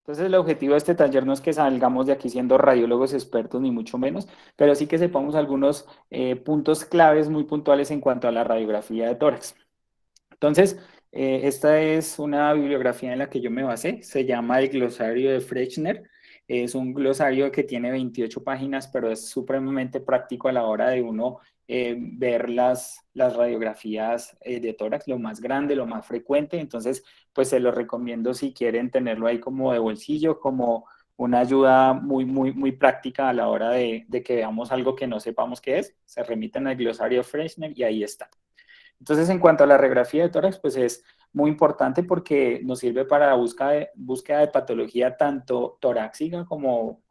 Entonces el objetivo de este taller no es que salgamos de aquí siendo radiólogos expertos, ni mucho menos, pero sí que sepamos algunos puntos claves muy puntuales en cuanto a la radiografía de tórax. Entonces, esta es una bibliografía en la que yo me basé, se llama el glosario de Frechner. Es un glosario que tiene 28 páginas, pero es supremamente práctico a la hora de uno ver las radiografías de tórax, lo más grande, lo más frecuente. Entonces, pues se lo recomiendo si quieren tenerlo ahí como de bolsillo, como una ayuda muy práctica a la hora de que veamos algo que no sepamos qué es. Se remiten al glosario Frechner y ahí está. Entonces, en cuanto a la radiografía de tórax, pues es muy importante porque nos sirve para la búsqueda de patología tanto torácica como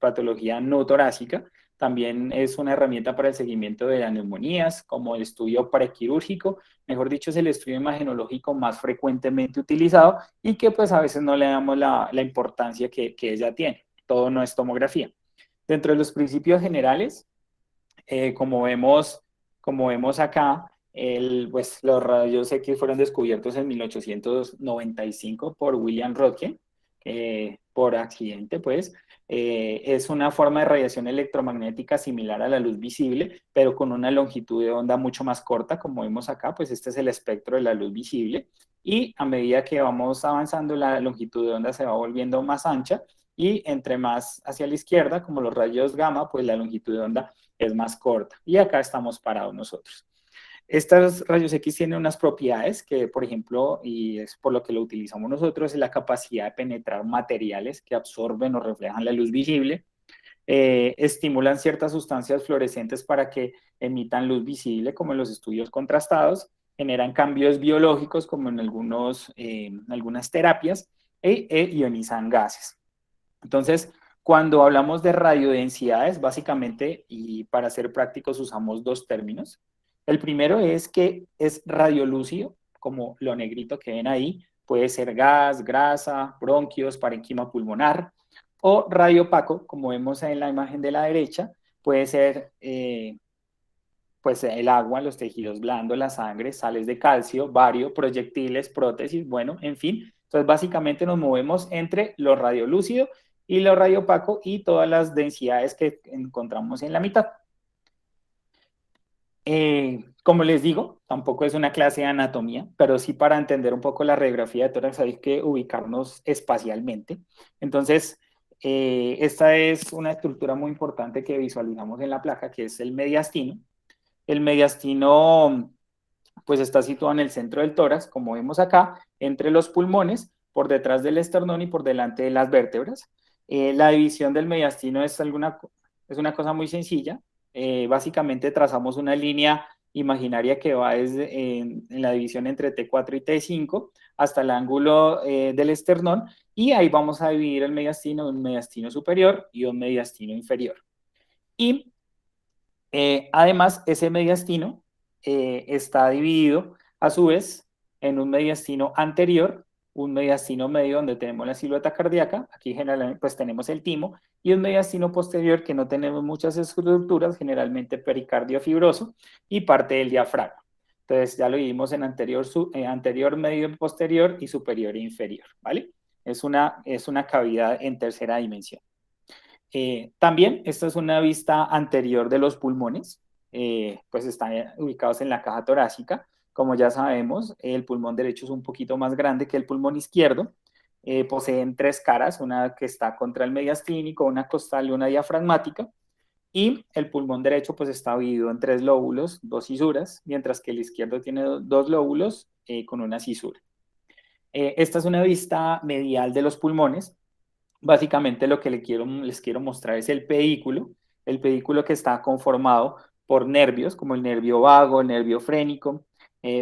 patología no torácica. También es una herramienta para el seguimiento de las neumonías, como el estudio prequirúrgico, mejor dicho, es el estudio imagenológico más frecuentemente utilizado y que pues a veces no le damos la importancia que ella tiene. Todo no es tomografía. Dentro de los principios generales, eh, como vemos, como vemos acá, pues, los rayos X fueron descubiertos en 1895 por William Röntgen, por accidente, pues. Es una forma de radiación electromagnética similar a la luz visible, pero con una longitud de onda mucho más corta, como vemos acá, pues este es el espectro de la luz visible. Y a medida que vamos avanzando, la longitud de onda se va volviendo más ancha y entre más hacia la izquierda, como los rayos gamma, pues la longitud de onda es más corta. Y acá estamos parados nosotros. Estos rayos X tienen unas propiedades que, por ejemplo, y es por lo que lo utilizamos nosotros, es la capacidad de penetrar materiales que absorben o reflejan la luz visible, estimulan ciertas sustancias fluorescentes para que emitan luz visible, como en los estudios contrastados, generan cambios biológicos, como en algunas terapias, ionizan gases. Entonces, cuando hablamos de radiodensidades, básicamente, y para ser prácticos, usamos dos términos. El primero es que es radiolúcido, como lo negrito que ven ahí, puede ser gas, grasa, bronquios, parenquima pulmonar, o radiopaco, como vemos en la imagen de la derecha, puede ser pues el agua, los tejidos blandos, la sangre, sales de calcio, bario, proyectiles, prótesis, bueno, en fin. Entonces, básicamente nos movemos entre lo radiolúcido y lo radiopaco y todas las densidades que encontramos en la mitad. Como les digo, tampoco es una clase de anatomía, pero sí para entender un poco la radiografía de tórax hay que ubicarnos espacialmente. Entonces, esta es una estructura muy importante que visualizamos en la placa, que es el mediastino. El mediastino pues está situado en el centro del tórax, como vemos acá, entre los pulmones, por detrás del esternón y por delante de las vértebras. La división del mediastino es una cosa muy sencilla. Básicamente trazamos una línea imaginaria que va desde, en la división entre T4 y T5 hasta el ángulo del esternón y ahí vamos a dividir el mediastino en un mediastino superior y un mediastino inferior. Y además, ese mediastino está dividido a su vez en un mediastino anterior, un mediastino medio donde tenemos la silueta cardíaca, aquí generalmente pues tenemos el timo, y un mediastino posterior que no tenemos muchas estructuras, generalmente pericardio fibroso y parte del diafragma. Entonces ya lo vimos en anterior, medio, posterior y superior e inferior, ¿vale? Es una cavidad en tercera dimensión. También esta es una vista anterior de los pulmones, pues están ubicados en la caja torácica. Como ya sabemos, el pulmón derecho es un poquito más grande que el pulmón izquierdo. Poseen tres caras, una que está contra el mediastínico, una costal y una diafragmática. Y el pulmón derecho pues está dividido en tres lóbulos, dos cisuras, mientras que el izquierdo tiene dos lóbulos con una cisura. Esta es una vista medial de los pulmones. Básicamente lo que les quiero mostrar es el pedículo que está conformado por nervios, como el nervio vago, el nervio frénico.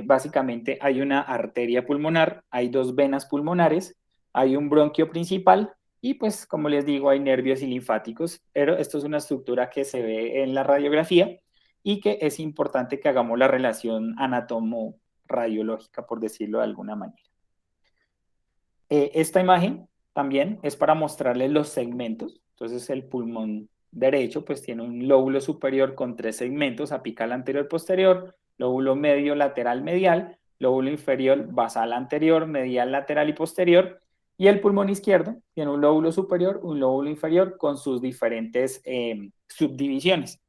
Básicamente hay una arteria pulmonar, hay dos venas pulmonares, hay un bronquio principal y pues como les digo hay nervios y linfáticos, pero esto es una estructura que se ve en la radiografía y que es importante que hagamos la relación anatomo-radiológica, por decirlo de alguna manera. Esta imagen también es para mostrarles los segmentos. Entonces el pulmón derecho pues tiene un lóbulo superior con tres segmentos, apical anterior posterior, lóbulo medio lateral medial, lóbulo inferior basal anterior, medial lateral y posterior. Y el pulmón izquierdo tiene un lóbulo superior, un lóbulo inferior con sus diferentes subdivisiones.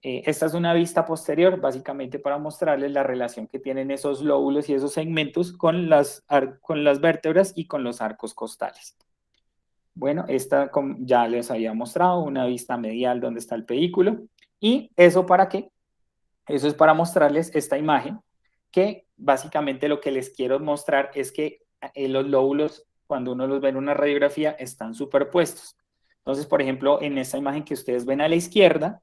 Esta es una vista posterior, básicamente para mostrarles la relación que tienen esos lóbulos y esos segmentos con con las vértebras y con los arcos costales. Bueno, esta ya les había mostrado, una vista medial donde está el pedículo. ¿Y eso para qué? Eso es para mostrarles esta imagen, que básicamente lo que les quiero mostrar es que los lóbulos, cuando uno los ve en una radiografía, están superpuestos. Entonces, por ejemplo, en esta imagen que ustedes ven a la izquierda,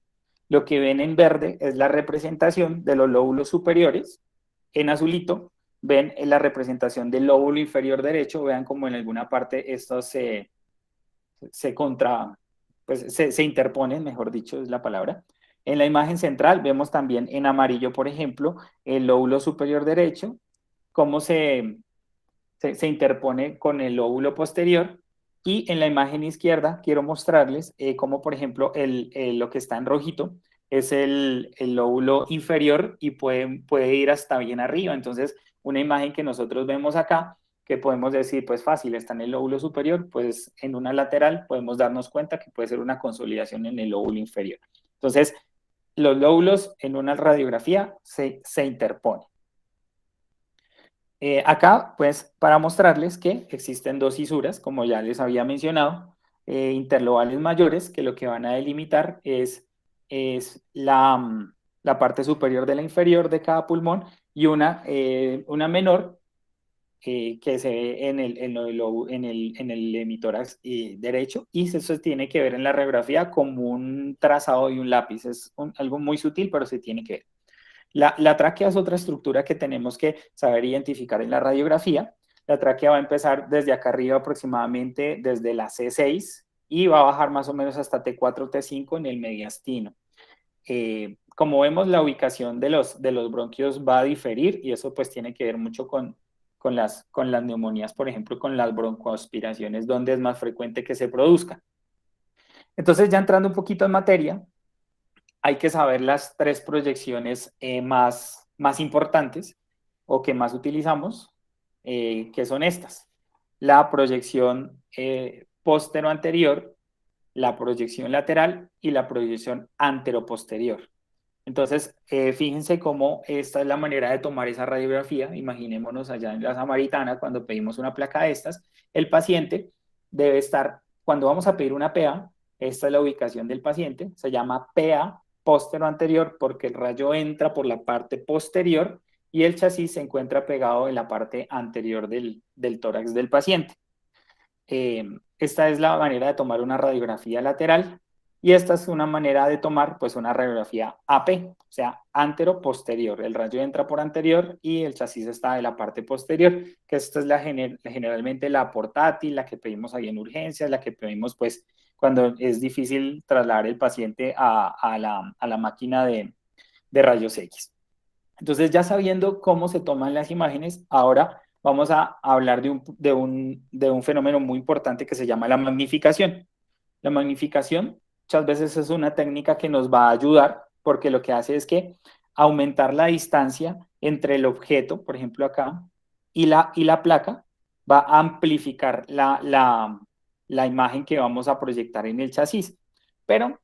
lo que ven en verde es la representación de los lóbulos superiores. En azulito ven la representación del lóbulo inferior derecho. Vean como en alguna parte estos se interponen, mejor dicho, es la palabra. En la imagen central vemos también en amarillo, por ejemplo, el lóbulo superior derecho, cómo se interpone con el lóbulo posterior. Y en la imagen izquierda quiero mostrarles cómo, por ejemplo, lo que está en rojito es el lóbulo inferior y puede ir hasta bien arriba. Entonces, una imagen que nosotros vemos acá, que podemos decir, pues fácil, está en el lóbulo superior, pues en una lateral podemos darnos cuenta que puede ser una consolidación en el lóbulo inferior. Entonces, los lóbulos en una radiografía se interponen. Acá, pues, para mostrarles que existen dos fisuras, como ya les había mencionado, interlobales mayores, que lo que van a delimitar es la parte superior de la inferior de cada pulmón, y una menor que se ve en el hemitórax derecho, y eso se tiene que ver en la radiografía como un trazado de un lápiz. Es algo muy sutil, pero se tiene que ver. La tráquea es otra estructura que tenemos que saber identificar en la radiografía. La tráquea va a empezar desde acá arriba aproximadamente desde la C6 y va a bajar más o menos hasta T4, T5 en el mediastino. Como vemos, la ubicación de los bronquios va a diferir y eso pues tiene que ver mucho con las neumonías, por ejemplo, con las broncoaspiraciones, donde es más frecuente que se produzcan. Entonces, ya entrando un poquito en materia, hay que saber las tres proyecciones más importantes o que más utilizamos, que son estas. La proyección póstero-anterior, la proyección lateral y la proyección antero-posterior. Entonces, fíjense cómo esta es la manera de tomar esa radiografía. Imaginémonos allá en la Samaritana, cuando pedimos una placa de estas, el paciente debe estar, cuando vamos a pedir una PA, esta es la ubicación del paciente, se llama PA póstero anterior porque el rayo entra por la parte posterior y el chasis se encuentra pegado en la parte anterior del tórax del paciente. Esta es la manera de tomar una radiografía lateral y esta es una manera de tomar pues una radiografía AP, o sea, antero-posterior. El rayo entra por anterior y el chasis está de la parte posterior, que esta es generalmente la portátil, la que pedimos ahí en urgencias, la que pedimos pues cuando es difícil trasladar el paciente a la máquina de rayos X. Entonces, ya sabiendo cómo se toman las imágenes, ahora vamos a hablar de un fenómeno muy importante que se llama la magnificación. La magnificación muchas veces es una técnica que nos va a ayudar porque lo que hace es que aumentar la distancia entre el objeto, por ejemplo acá, y la placa, va a amplificar la imagen que vamos a proyectar en el chasis. Pero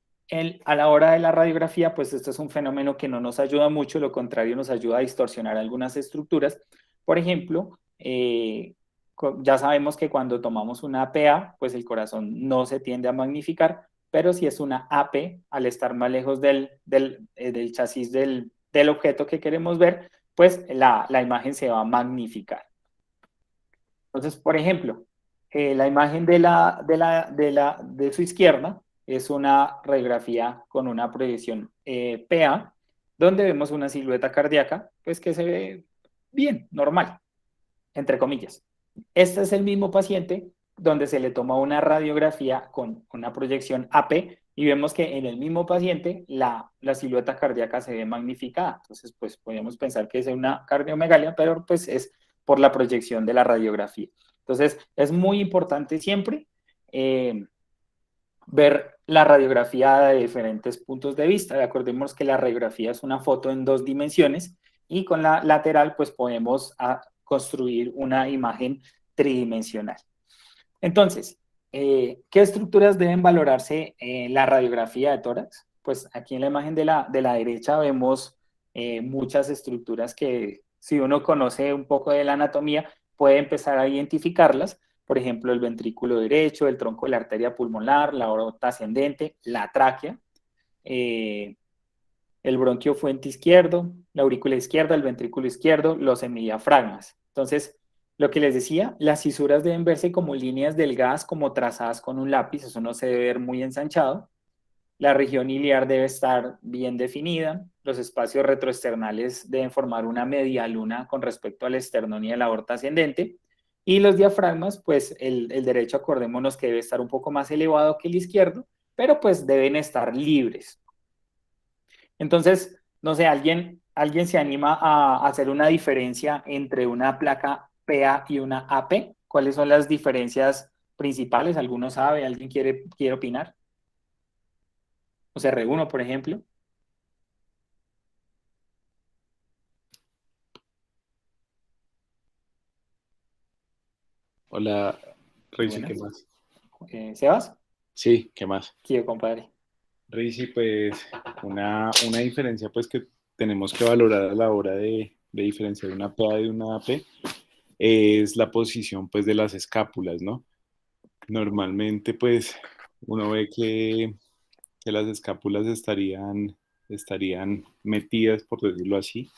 a la hora de la radiografía, pues esto es un fenómeno que no nos ayuda mucho, lo contrario nos ayuda a distorsionar algunas estructuras. Por ejemplo, ya sabemos que cuando tomamos una PA, pues el corazón no se tiende a magnificar, pero si es una AP, al estar más lejos del chasis del objeto que queremos ver, pues la imagen se va a magnificar. Entonces, por ejemplo, la imagen de su izquierda es una radiografía con una proyección PA, donde vemos una silueta cardíaca, pues que se ve bien, normal, entre comillas. Este es el mismo paciente donde se le toma una radiografía con una proyección AP y vemos que en el mismo paciente la silueta cardíaca se ve magnificada. Entonces, pues podemos pensar que es una cardiomegalia, pero pues es por la proyección de la radiografía. Entonces, es muy importante siempre ver la radiografía de diferentes puntos de vista. Recordemos que la radiografía es una foto en dos dimensiones y con la lateral pues podemos construir una imagen tridimensional. Entonces, ¿qué estructuras deben valorarse en la radiografía de tórax? Pues aquí en la imagen de la derecha vemos muchas estructuras que si uno conoce un poco de la anatomía puede empezar a identificarlas. Por ejemplo, el ventrículo derecho, el tronco de la arteria pulmonar, la aorta ascendente, la tráquea, eh, el bronquio fuente izquierdo, la aurícula izquierda, el ventrículo izquierdo, los semidiafragmas. Entonces, lo que les decía, las fisuras deben verse como líneas delgadas, como trazadas con un lápiz, eso no se debe ver muy ensanchado. La región iliar debe estar bien definida, los espacios retroesternales deben formar una media luna con respecto al esternón y a la aorta ascendente, y los diafragmas, pues el derecho, acordémonos que debe estar un poco más elevado que el izquierdo, pero pues deben estar libres. Entonces, no sé, ¿alguien se anima a hacer una diferencia entre una placa PA y una AP? ¿Cuáles son las diferencias principales? ¿Alguno sabe? ¿Alguien quiere opinar? O CR1, por ejemplo. Hola, Reisi, ¿qué Buenas. más? ¿Sebas? Sí, ¿qué más? Quiero, compadre. Reisi, pues una diferencia pues que tenemos que valorar a la hora de diferenciar una PA de una AP es la posición pues de las escápulas, ¿no? Normalmente pues uno ve que las escápulas estarían metidas, por decirlo así,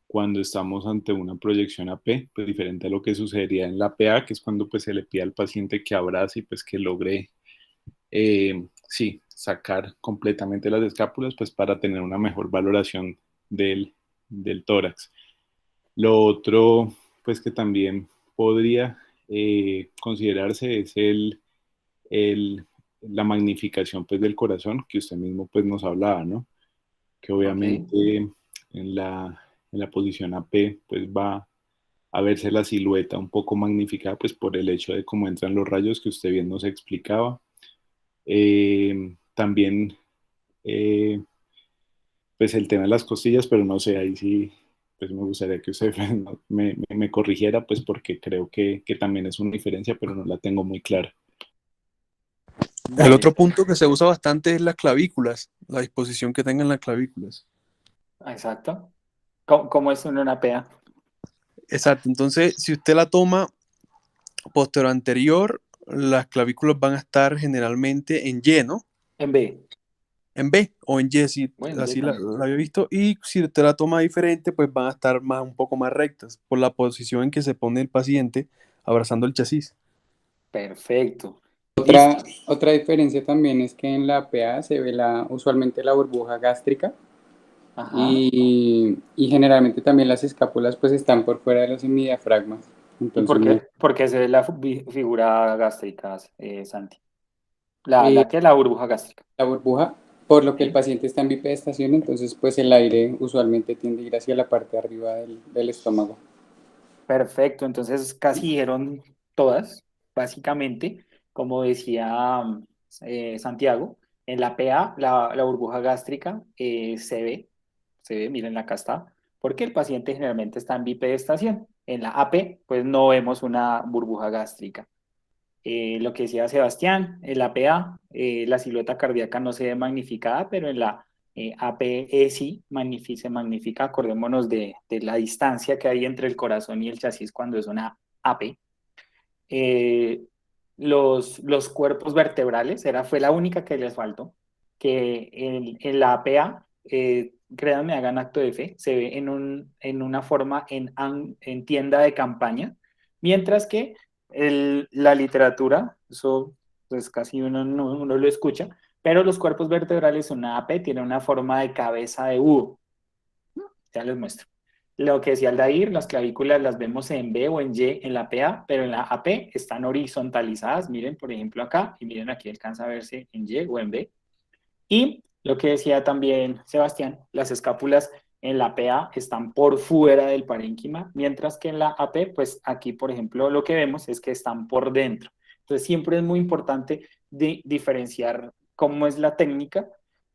cuando estamos ante una proyección AP, pues diferente a lo que sucedería en la PA, que es cuando pues se le pide al paciente que abrace y pues que logre sí, sacar completamente las escápulas, pues para tener una mejor valoración del tórax. Lo otro, pues que también podría considerarse es el, la magnificación pues del corazón, que usted mismo pues nos hablaba, ¿no? Que Ok, obviamente en la posición AP pues va a verse la silueta un poco magnificada pues por el hecho de cómo entran los rayos que usted bien nos explicaba. También, eh, pues el tema de las costillas, pero no sé, ahí sí, pues me gustaría que usted me corrigiera, pues porque creo que también es una diferencia, pero no la tengo muy clara. El dale. otro punto que se usa bastante es las clavículas, la disposición que tengan las clavículas. Exacto. ¿Cómo es una PA? Exacto, entonces si usted la toma posterior anterior, las clavículas van a estar generalmente en Y, ¿no? En B. En B o en Y, si Bueno, en Y así la, también. la había visto. Y si usted la toma diferente, pues van a estar un poco más rectas por la posición en que se pone el paciente abrazando el chasis. Perfecto. Otra, Listo. otra diferencia también es que en la PA se ve usualmente la burbuja gástrica Ajá. y generalmente también las escápulas pues están por fuera de los semidiafragmas. ¿Y Entonces, por qué? Porque se ve la figura gástrica, Santi. ¿La qué? La burbuja gástrica. la burbuja, por lo que el ¿Sí? paciente está en bipedestación, entonces pues el aire usualmente tiende a ir hacia la parte de arriba del estómago. Perfecto. Entonces casi dijeron todas, básicamente, como decía Santiago. En la PA, la burbuja gástrica se ve, miren, acá está, porque el paciente generalmente está en bipedestación. En la AP, pues no vemos una burbuja gástrica. Lo que decía Sebastián, en la PA, la silueta cardíaca no se ve magnificada, pero en la APE sí se magnifica. Acordémonos de la distancia que hay entre el corazón y el chasis cuando es una AP. Eh, los cuerpos vertebrales, fue la única que les faltó, que en la APA, créanme, hagan acto de fe, se ve en una forma en tienda de campaña, mientras que la literatura, eso pues casi uno lo escucha, pero los cuerpos vertebrales, una AP, tiene una forma de cabeza de búho. Ya les muestro. Lo que decía Aldair, las clavículas las vemos en B o en Y en la PA, pero en la AP están horizontalizadas. Miren, por ejemplo, acá, y miren aquí alcanza a verse en Y o en B. Y lo que decía también Sebastián, las escápulas en la PA están por fuera del parénquima, mientras que en la AP, pues aquí, por ejemplo, lo que vemos es que están por dentro. Entonces, siempre es muy importante diferenciar cómo es la técnica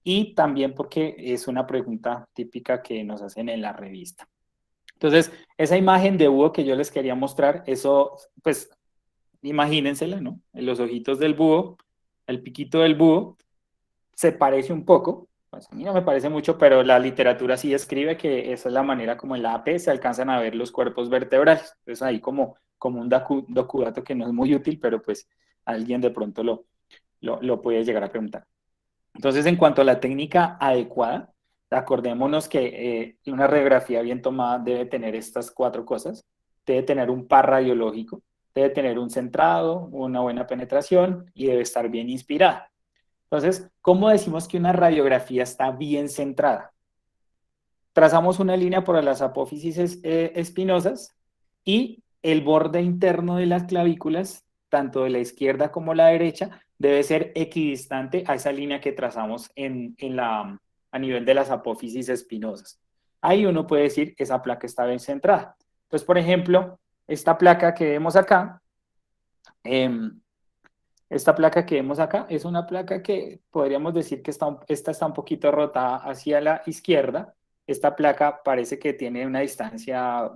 y también porque es una pregunta típica que nos hacen en la revista. Entonces, esa imagen de búho que yo les quería mostrar, eso, pues, imagínensela, ¿no? En los ojitos del búho, el piquito del búho, se parece un poco, pues a mí no me parece mucho, pero la literatura sí escribe que esa es la manera como en la AP se alcanzan a ver los cuerpos vertebrales. Entonces ahí como un docudato que no es muy útil, pero pues alguien de pronto lo puede llegar a preguntar. Entonces, en cuanto a la técnica adecuada, acordémonos que una radiografía bien tomada debe tener estas 4 cosas. Debe tener un par radiológico, debe tener un centrado, una buena penetración y debe estar bien inspirada. Entonces, ¿cómo decimos que una radiografía está bien centrada? Trazamos una línea por las apófisis espinosas y el borde interno de las clavículas, tanto de la izquierda como la derecha, debe ser equidistante a esa línea que trazamos a nivel de las apófisis espinosas. Ahí uno puede decir que esa placa está bien centrada. Entonces, por ejemplo, esta placa que vemos acá, es una placa que podríamos decir que esta está un poquito rotada hacia la izquierda. Esta placa parece que tiene una distancia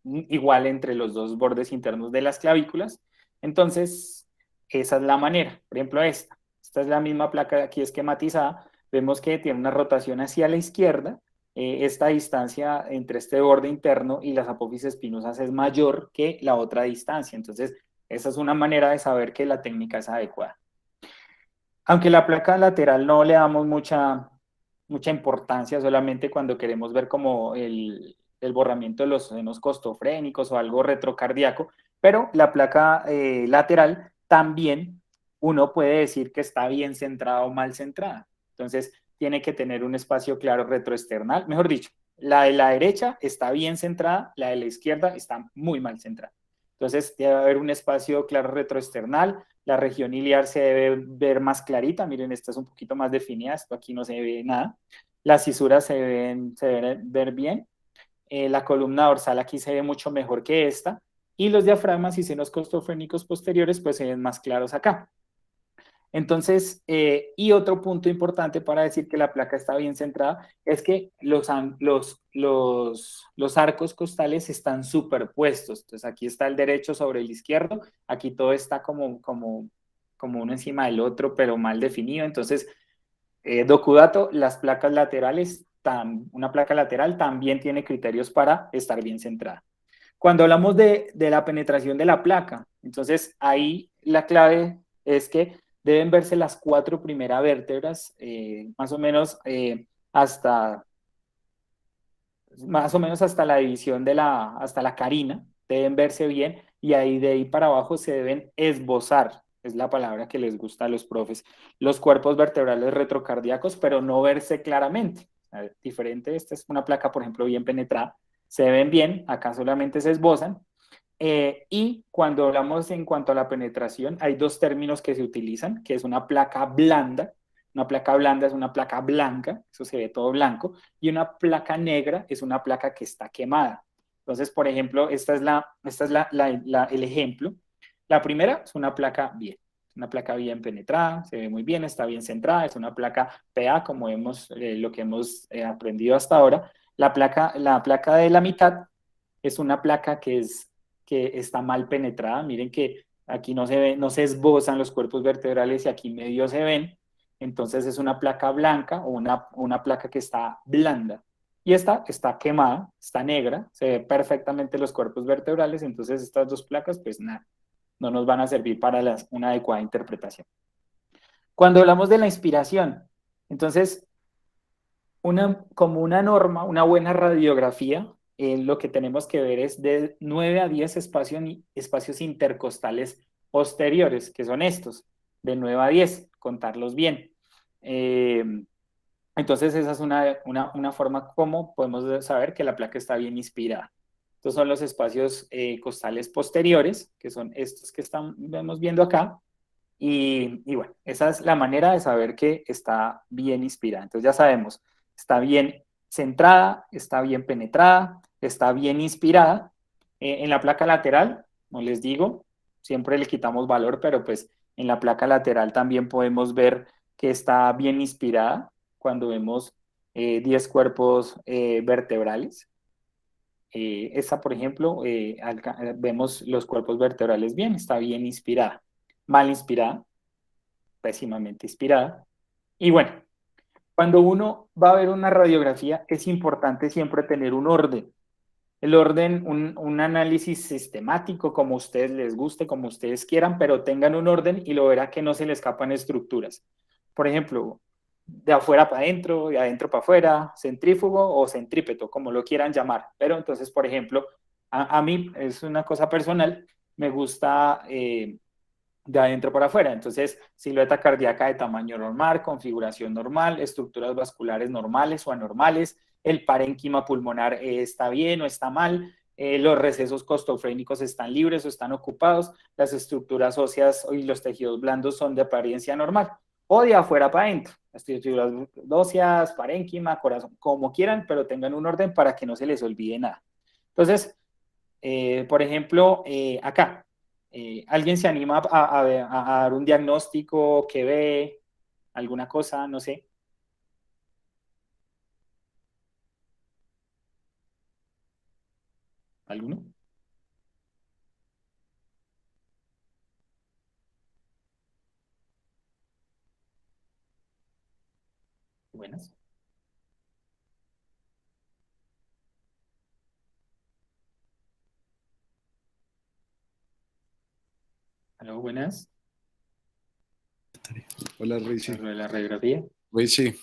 igual entre los dos bordes internos de las clavículas. Entonces, esa es la manera. Por ejemplo, esta es la misma placa aquí esquematizada. Vemos que tiene una rotación hacia la izquierda. Esta distancia entre este borde interno y las apófisis espinosas es mayor que la otra distancia. Entonces, esa es una manera de saber que la técnica es adecuada. Aunque la placa lateral no le damos mucha importancia, solamente cuando queremos ver como el borramiento de los senos costofrénicos o algo retrocardíaco, pero la placa lateral también uno puede decir que está bien centrada o mal centrada. Entonces, tiene que tener un espacio claro retroesternal. Mejor dicho, la de la derecha está bien centrada, la de la izquierda está muy mal centrada. Entonces, debe haber un espacio claro retroesternal. La región iliar se debe ver más clarita. Miren, esta es un poquito más definida. Esto aquí no se ve nada. Las cisuras se deben ver bien. La columna dorsal aquí se ve mucho mejor que esta. Y los diafragmas y senos costofrénicos posteriores pues se ven más claros acá. Entonces, y otro punto importante para decir que la placa está bien centrada es que los arcos costales están superpuestos. Entonces, aquí está el derecho sobre el izquierdo, aquí todo está como uno encima del otro, pero mal definido. Entonces, docudato, las placas laterales, una placa lateral también tiene criterios para estar bien centrada. Cuando hablamos de la penetración de la placa, entonces ahí la clave es que deben verse las 4 primeras vértebras, más o menos hasta la división hasta la carina, deben verse bien y ahí de ahí para abajo se deben esbozar, es la palabra que les gusta a los profes, los cuerpos vertebrales retrocardíacos, pero no verse claramente. Diferente, esta es una placa, por ejemplo, bien penetrada, se ven bien, acá solamente se esbozan. Y cuando hablamos en cuanto a la penetración, hay 2 términos que se utilizan, que es una placa blanda. Una placa blanda es una placa blanca, eso se ve todo blanco, y una placa negra es una placa que está quemada. Entonces, por ejemplo, este es el ejemplo. La primera es una placa bien penetrada, se ve muy bien, está bien centrada, es una placa PA, como lo que hemos aprendido hasta ahora. La placa de la mitad es una placa que está mal penetrada. Miren que aquí no se esbozan los cuerpos vertebrales y aquí medio se ven. Entonces es una placa blanca o una placa que está blanda. Y esta está quemada, está negra, se ve perfectamente los cuerpos vertebrales. Entonces estas 2 placas, pues nada, no nos van a servir para una adecuada interpretación. Cuando hablamos de la inspiración, entonces, como una norma, una buena radiografía, lo que tenemos que ver es de 9 a 10 espacios intercostales posteriores, que son estos, de 9 a 10, contarlos bien. Entonces esa es una forma como podemos saber que la placa está bien inspirada. Estos son los espacios costales posteriores, que son estos que estamos viendo acá. Y bueno, esa es la manera de saber que está bien inspirada. Entonces ya sabemos, está bien centrada, está bien penetrada, está bien inspirada. En la placa lateral, no les digo, siempre le quitamos valor, pero pues en la placa lateral también podemos ver que está bien inspirada cuando vemos 10 cuerpos vertebrales. Esta, por ejemplo, vemos los cuerpos vertebrales bien, está bien inspirada. Mal inspirada, pésimamente inspirada. Y bueno, cuando uno va a ver una radiografía, es importante siempre tener un orden. El orden, un análisis sistemático, como a ustedes les guste, como ustedes quieran, pero tengan un orden y lo verá que no se le escapan estructuras. Por ejemplo, de afuera para adentro, de adentro para afuera, centrífugo o centrípeto, como lo quieran llamar. Pero entonces, por ejemplo, a mí es una cosa personal, me gusta de adentro para afuera. Entonces, silueta cardíaca de tamaño normal, configuración normal, estructuras vasculares normales o anormales, el parénquima pulmonar está bien o está mal, los recesos costofrénicos están libres o están ocupados, las estructuras óseas y los tejidos blandos son de apariencia normal, o de afuera para adentro, estructuras óseas, parénquima, corazón, como quieran, pero tengan un orden para que no se les olvide nada. Entonces, por ejemplo, acá, ¿alguien se anima a dar un diagnóstico que ve alguna cosa? No sé. ¿Alguno? Buenas. ¿Aló, buenas? Hola, Richie. Lo de la radiografía. Richie,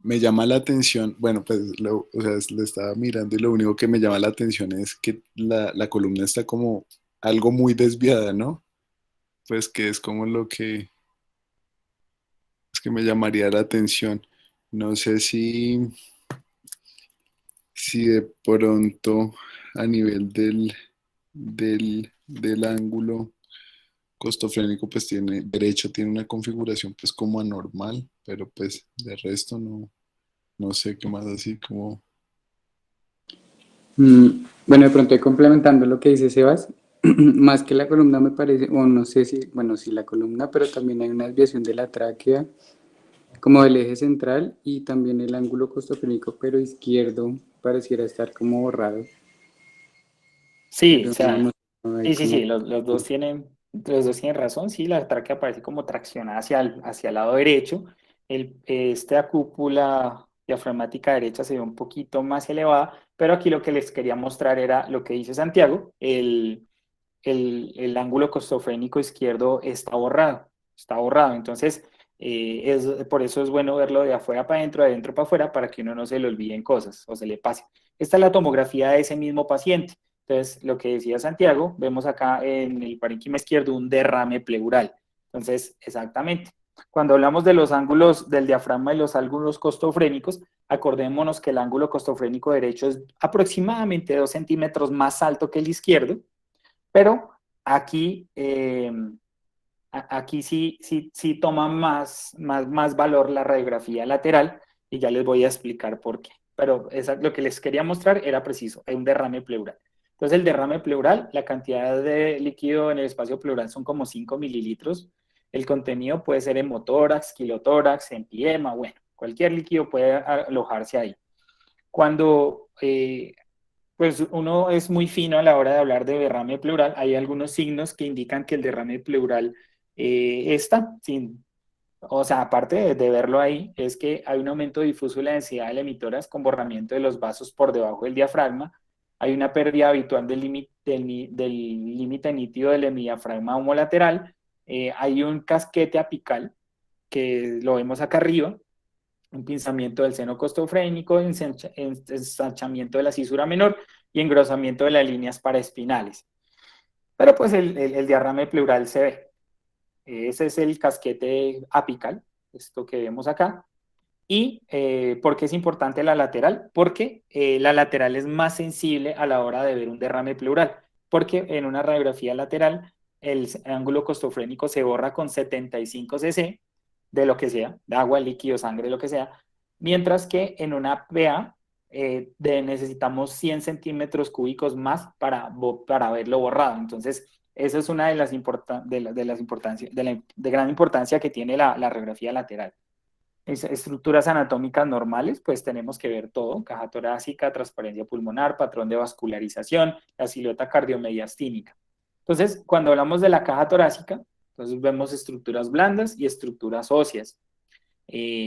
me llama la atención, bueno, pues o sea, lo estaba mirando y lo único que me llama la atención es que la columna está como algo muy desviada, ¿no? Pues que es como lo que es que me llamaría la atención. No sé si de pronto a nivel del ángulo costofrénico, pues tiene una configuración pues como anormal, pero pues de resto no sé qué más así como... Bueno, de pronto complementando lo que dice Sebas, más que la columna me parece, o no sé si, bueno, sí la columna, pero también hay una desviación de la tráquea, como del eje central, y también el ángulo costofrénico, pero izquierdo, pareciera estar como borrado, Sí, o pero sea, no hay sí, como... los dos tienen razón, sí, la tráquea aparece como traccionada hacia el lado derecho, esta cúpula diafragmática derecha se ve un poquito más elevada, pero aquí lo que les quería mostrar era lo que dice Santiago, el ángulo costofrénico izquierdo está borrado, entonces por eso es bueno verlo de afuera para adentro, de adentro para afuera, para que uno no se le olviden cosas o se le pase. Esta es la tomografía de ese mismo paciente. Entonces, lo que decía Santiago, vemos acá en el parénquima izquierdo un derrame pleural. Entonces, exactamente. Cuando hablamos de los ángulos del diafragma y los ángulos costofrénicos, acordémonos que el ángulo costofrénico derecho es aproximadamente 2 centímetros más alto que el izquierdo, pero aquí, aquí sí toma más valor la radiografía lateral y ya les voy a explicar por qué. Pero lo que les quería mostrar era preciso, hay un derrame pleural. Entonces el derrame pleural, la cantidad de líquido en el espacio pleural son como 5 mililitros. El contenido puede ser hemotórax, quilotórax, empiema, bueno, cualquier líquido puede alojarse ahí. Cuando pues uno es muy fino a la hora de hablar de derrame pleural. Hay algunos signos que indican que el derrame pleural está, sin, o sea, aparte de verlo ahí, es que hay un aumento difuso de la densidad de emitoras con borramiento de los vasos por debajo del diafragma. Hay una pérdida habitual del límite nítido del hemidiafragma homolateral. Hay un casquete apical, que lo vemos acá arriba, un pinzamiento del seno costofrénico, ensanchamiento de la cisura menor y engrosamiento de las líneas paraespinales. Pero pues el diagrama pleural se ve. Ese es el casquete apical, esto que vemos acá. ¿Y por qué es importante la lateral? Porque la lateral es más sensible a la hora de ver un derrame pleural, porque en una radiografía lateral el ángulo costofrénico se borra con 75 cc de lo que sea, de agua, líquido, sangre, lo que sea, mientras que en una PA necesitamos 100 centímetros cúbicos más para verlo borrado. Entonces, esa es una de las, de gran importancia que tiene la radiografía lateral. Estructuras anatómicas normales, pues tenemos que ver todo: caja torácica, transparencia pulmonar, patrón de vascularización, la silueta cardiomediastínica. Entonces, cuando hablamos de la caja torácica, entonces vemos estructuras blandas y estructuras óseas.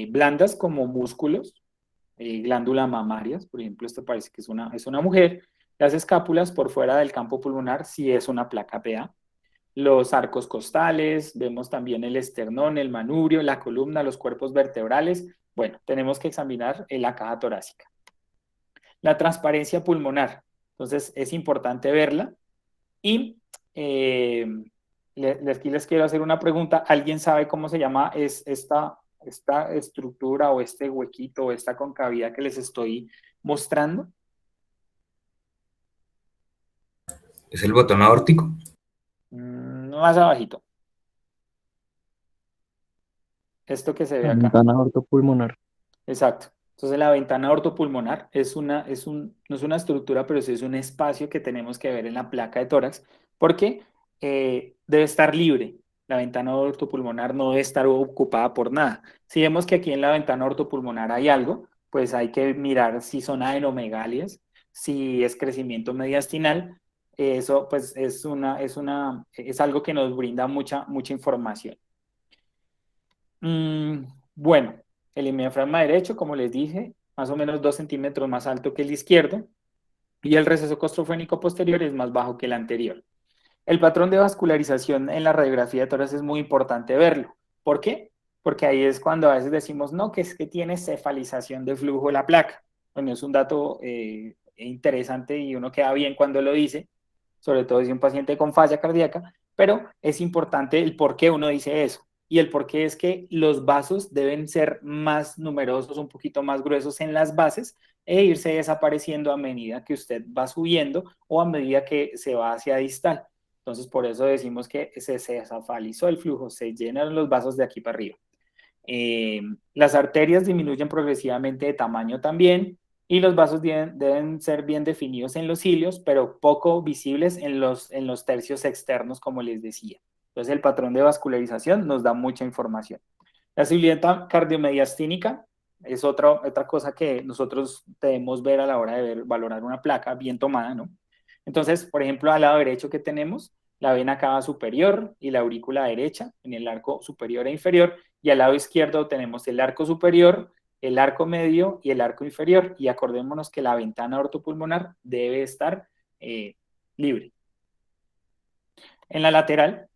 Blandas como músculos, glándulas mamarias, por ejemplo, esto parece que es una mujer. Las escápulas por fuera del campo pulmonar, si es una placa PA. Los arcos costales, vemos también el esternón, el manubrio, la columna, los cuerpos vertebrales. Bueno, tenemos que examinar la caja torácica. La transparencia pulmonar, entonces es importante verla. Y aquí les quiero hacer una pregunta. ¿Alguien sabe cómo se llama esta estructura o este huequito o esta concavidad que les estoy mostrando? ¿Es el botón aórtico? Más abajito. Esto que se ve La acá. ventana ortopulmonar. Exacto. Entonces la ventana ortopulmonar no es una estructura, pero sí es un espacio que tenemos que ver en la placa de tórax, porque debe estar libre. La ventana ortopulmonar no debe estar ocupada por nada. Si vemos que aquí en la ventana ortopulmonar hay algo, pues hay que mirar si son adenomegalias, si es crecimiento mediastinal. Eso pues es algo que nos brinda mucha información. Bueno, el hemidiafragma derecho, como les dije, más o menos 2 centímetros más alto que el izquierdo, y el receso costrofénico posterior es más bajo que el anterior. El patrón de vascularización en la radiografía de tórax es muy importante verlo. ¿Por qué? Porque ahí es cuando a veces decimos, no, que es que tiene cefalización de flujo de la placa. Bueno, es un dato interesante y uno queda bien cuando lo dice, sobre todo si es un paciente con falla cardíaca, pero es importante el por qué uno dice eso. Y el por qué es que los vasos deben ser más numerosos, un poquito más gruesos en las bases, e irse desapareciendo a medida que usted va subiendo o a medida que se va hacia distal. Entonces, por eso decimos que se cefalizó el flujo, se llenan los vasos de aquí para arriba. Las arterias disminuyen progresivamente de tamaño también, y los vasos deben ser bien definidos en los cilios, pero poco visibles en los tercios externos, como les decía. Entonces, el patrón de vascularización nos da mucha información. La silueta cardiomediastínica es otra cosa que nosotros debemos ver a la hora de valorar una placa bien tomada, ¿no? Entonces, por ejemplo, al lado derecho que tenemos la vena cava superior y la aurícula derecha en el arco superior e inferior, y al lado izquierdo tenemos el arco superior, el arco medio y el arco inferior, y acordémonos que la ventana ortopulmonar debe estar libre. En la lateral,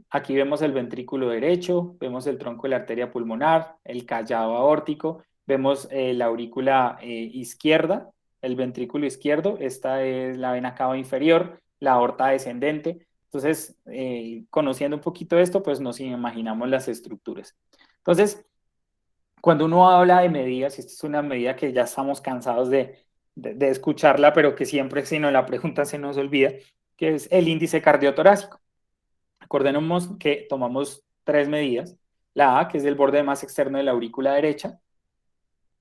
aquí vemos el ventrículo derecho, vemos el tronco de la arteria pulmonar, el callado aórtico, vemos la aurícula izquierda, el ventrículo izquierdo, esta es la vena cava inferior, la aorta descendente. Entonces, conociendo un poquito esto, pues nos imaginamos las estructuras. Entonces, cuando uno habla de medidas, y esta es una medida que ya estamos cansados de escucharla, pero que siempre si no la pregunta se nos olvida, que es el índice cardiotorácico. Acordémonos que tomamos 3 medidas. La A, que es el borde más externo de la aurícula derecha.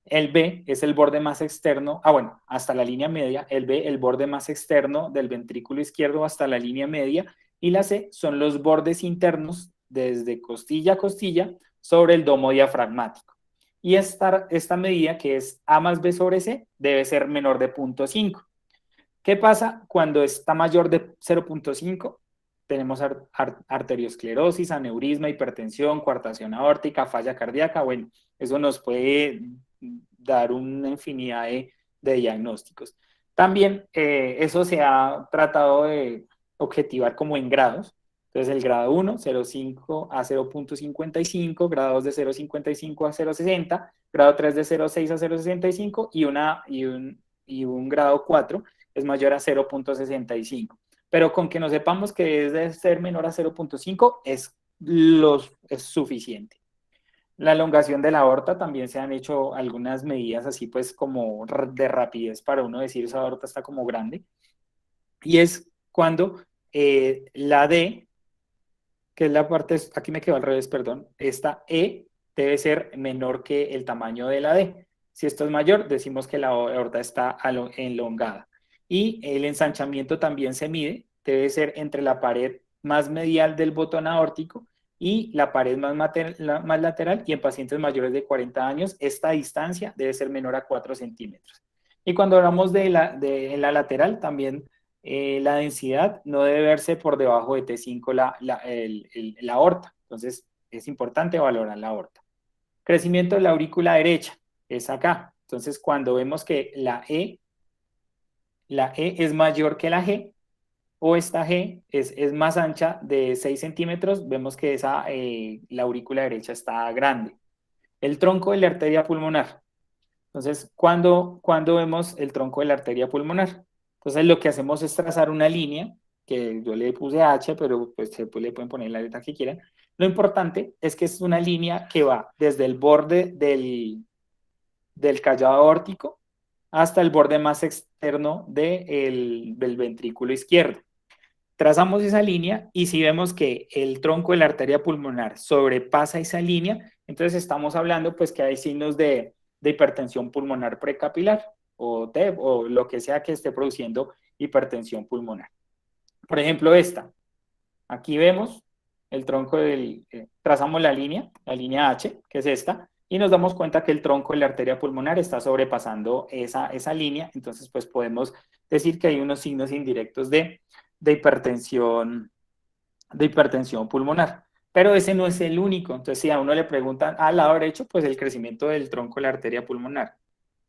El B es el borde más externo, hasta la línea media. El B, el borde más externo del ventrículo izquierdo hasta la línea media. Y la C son los bordes internos desde costilla a costilla sobre el domo diafragmático. Y esta medida, que es A más B sobre C, debe ser menor de 0.5. ¿Qué pasa cuando está mayor de 0.5? Tenemos arteriosclerosis, aneurisma, hipertensión, coartación aórtica, falla cardíaca. Bueno, eso nos puede dar una infinidad de diagnósticos. También eso se ha tratado de objetivar como en grados. Entonces, el grado 1, 0.5 a 0.55, grado 2 de 0.55 a 0.60, grado 3 de 0.6 a 0.65 y un grado 4 es mayor a 0.65. Pero con que nos sepamos que debe ser menor a 0.5 es suficiente. La elongación de la aorta, también se han hecho algunas medidas así pues como de rapidez para uno decir esa aorta está como grande. Y es cuando la D, que es la parte, aquí me quedó al revés, perdón, esta E debe ser menor que el tamaño de la D. Si esto es mayor, decimos que la aorta está elongada. Y el ensanchamiento también se mide, debe ser entre la pared más medial del botón aórtico y la pared más lateral, y en pacientes mayores de 40 años esta distancia debe ser menor a 4 centímetros. Y cuando hablamos de la lateral, también la densidad no debe verse por debajo de T5 la aorta. Entonces, es importante valorar la aorta. Crecimiento de la aurícula derecha es acá. Entonces, cuando vemos que la E es mayor que la G, o esta G es más ancha de 6 centímetros, vemos que la aurícula derecha está grande. El tronco de la arteria pulmonar. Entonces, ¿cuándo vemos el tronco de la arteria pulmonar? Entonces, lo que hacemos es trazar una línea, que yo le puse H, pero pues le pueden poner la letra que quieran. Lo importante es que es una línea que va desde el borde del callado aórtico hasta el borde más externo del ventrículo izquierdo. Trazamos esa línea y si vemos que el tronco de la arteria pulmonar sobrepasa esa línea, entonces estamos hablando pues que hay signos de hipertensión pulmonar precapilar o TEP o lo que sea que esté produciendo hipertensión pulmonar. Por ejemplo, aquí vemos el tronco trazamos la línea H, que es esta, y nos damos cuenta que el tronco de la arteria pulmonar está sobrepasando esa línea, entonces pues podemos decir que hay unos signos indirectos de hipertensión pulmonar. Pero ese no es el único. Entonces, si a uno le preguntan al lado derecho, pues el crecimiento del tronco de la arteria pulmonar.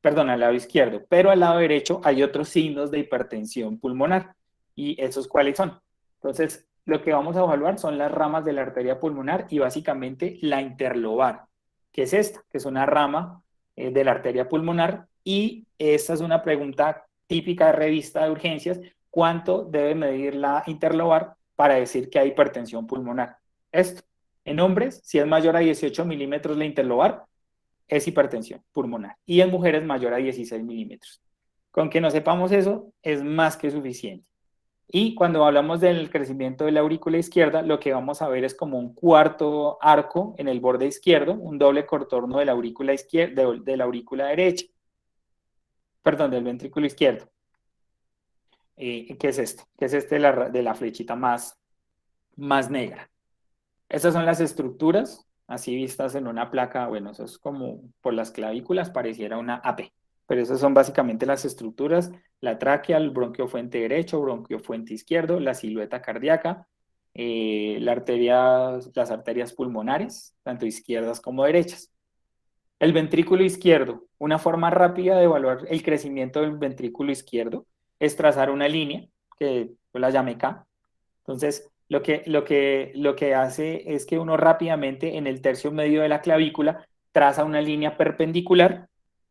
Perdón, al lado izquierdo. Pero al lado derecho hay otros signos de hipertensión pulmonar. ¿Y esos cuáles son? Entonces, lo que vamos a evaluar son las ramas de la arteria pulmonar y básicamente la interlobar, que es esta, que es una rama de la arteria pulmonar. Y esta es una pregunta típica de revista de urgencias: ¿cuánto debe medir la interlobar para decir que hay hipertensión pulmonar? Esto, en hombres, si es mayor a 18 milímetros la interlobar, es hipertensión pulmonar. Y en mujeres mayor a 16 milímetros. Con que no sepamos eso, es más que suficiente. Y cuando hablamos del crecimiento de la aurícula izquierda, lo que vamos a ver es como un cuarto arco en el borde izquierdo, un doble contorno de la aurícula izquierda, de la aurícula derecha. Perdón, del ventrículo izquierdo. ¿Qué es este? ¿Qué es este de la flechita más negra? Estas son las estructuras, así vistas en una placa. Bueno, eso es como por las clavículas, pareciera una AP. Pero esas son básicamente las estructuras: la tráquea, el bronquio fuente derecho, bronquio fuente izquierdo, la silueta cardíaca, las arterias pulmonares, tanto izquierdas como derechas. El ventrículo izquierdo, una forma rápida de evaluar el crecimiento del ventrículo izquierdo es trazar una línea, que yo la llamé K. Entonces, lo que hace es que uno rápidamente en el tercio medio de la clavícula traza una línea perpendicular,